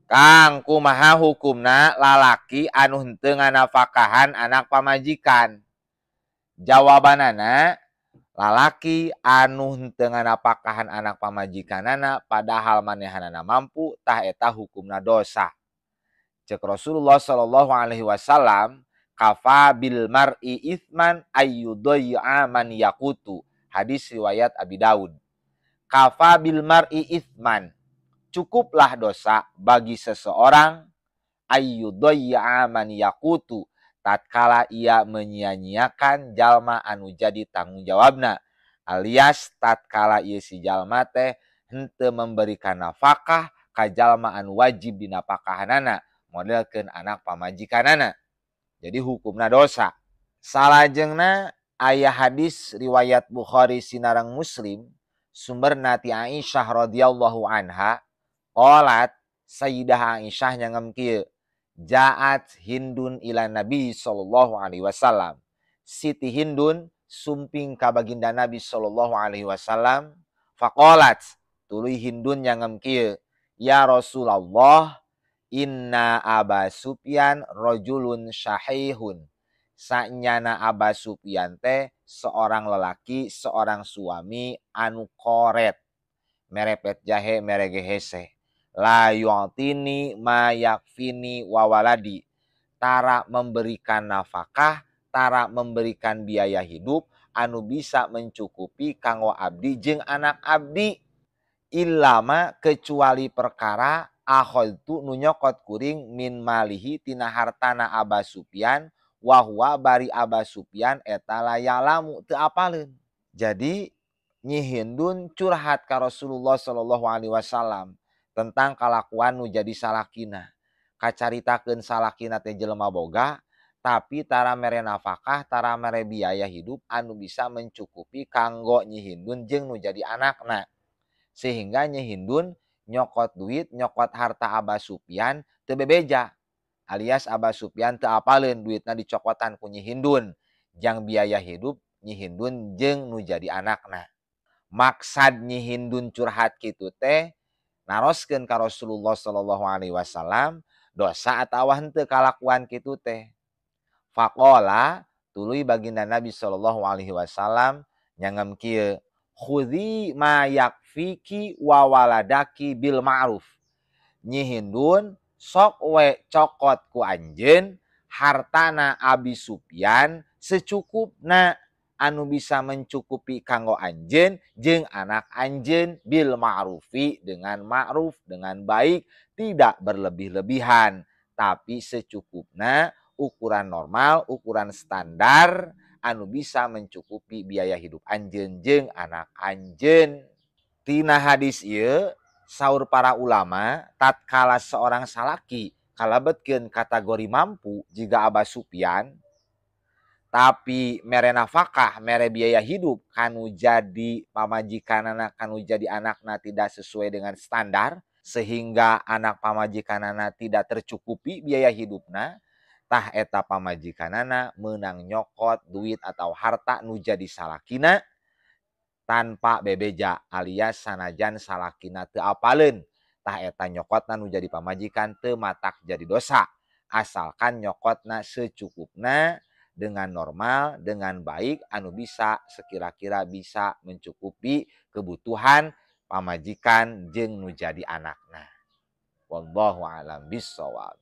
Kang kumaha hukumna lalaki anu henteu nganafakahan anak pamajikan. Jawabanana lalaki anu henteu nganafakahan anak pamajikanana padahal manehanana mampu tah eta hukumna dosa. Cek Rasulullah sallallahu alaihi wasallam, kafa bil mar'i itsman ayyudayya man yaqutu. Hadis riwayat Abi Daud. Kafa bil mar'i itsman, cukuplah dosa bagi seseorang ayyudayya man yaqutu, tatkala ia menyia-nyiakan jalma anu jadi tanggung jawabna, alias tatkala ieu si jalma teh henteu memberikan nafkah ka jalma anu wajib dinafkahanana, modelkeun anak pamajikanana. Jadi hukumna dosa. Salajengna aya hadis riwayat Bukhari sinareng Muslim, sumberna ti Aisyah radhiyallahu anha, qalat Sayyidah Aisyah nyangem kieu, Ja'at Hindun ila Nabi sallallahu alaihi wasallam. Siti Hindun sumping ka baginda Nabi sallallahu alaihi wasallam, faqalat, tuluy Hindun nyangem kieu, ya Rasulullah, inna Aba Sufyan rajulun syahihun. Sanyana Aba Sufyan teh seorang lelaki, seorang suami anu koret, merepet jahe merege hese. La yu'tini ma yakfini wa waladi, tara memberikan nafkah, tara memberikan biaya hidup anu bisa mencukupi kanggo abdi jeung anak abdi. Illama kecuali perkara akholtu nu nyokot kuring min malihi tina hartana Aba Sufyan, wa huwa bari Aba Sufyan eta la ya'lamu teu apaleun. Jadi Nyi Hindun curhat ka Rasulullah sallallahu alaihi wasallam tentang kalakuan nu jadi salakina. Kacaritakeun salakina teh jelema boga, tapi tara mere nafkah, tara mere biaya hidup anu bisa mencukupi kanggo Nyi Hindun jeung nu jadi anakna. Sehingga Nyi Hindun nyokot duit, nyokot harta Aba Sufyan teu bebeja. Alias Aba Sufyan teu apaleun duitna dicokotan ku Nyi Hindun. Jang biaya hidup Nyi Hindun jeung nu jadi anakna. Maksad Nyi Hindun curhat kitu teh naroskeun ka Rasulullah sallallahu alaihi wasallam dosa atawa henteu kalakuan kitu teh. Faqala, tuluy baginda Nabi sallallahu alaihi wasallam nyangem kieu, khudzi ma yakfiki wa waladaki bil ma'ruf. Nyi Hindun sok we cokot ku anjeun hartana Abi Sufyan secukupna anu bisa mencukupi kanggo anjeun jeung anak anjeun bil ma'rufi, dengan ma'ruf, dengan baik, tidak berlebih-lebihan, tapi secukupna, ukuran normal, ukuran standar anu bisa mencukupi biaya hidup anjeun jeung anak anjeun. Tina hadis ieu saur para ulama, tatkala seorang salaki kalebetkeun kategori mampu jiga Aba Sufyan, tapi mere nafkah, mere biaya hidup kanu jadi pamajikanana, kanu jadi anakna tidak sesuai dengan standar, sehingga anak pamajikanana tidak tercukupi biaya hidupna, tah eta pamajikanana meunang nyokot duit atau harta nu jadi salakina tanpa bebeja, alias sanajan salakina teu apaleun, tah eta nyokotna nu jadi pamajikan teu matak jadi dosa, asalkan nyokotna secukupna, dengan normal, dengan baik, anu bisa sekira-kira bisa mencukupi kebutuhan pamajikan jeung nu jadi anakna. Wallahu a'lam bishawab.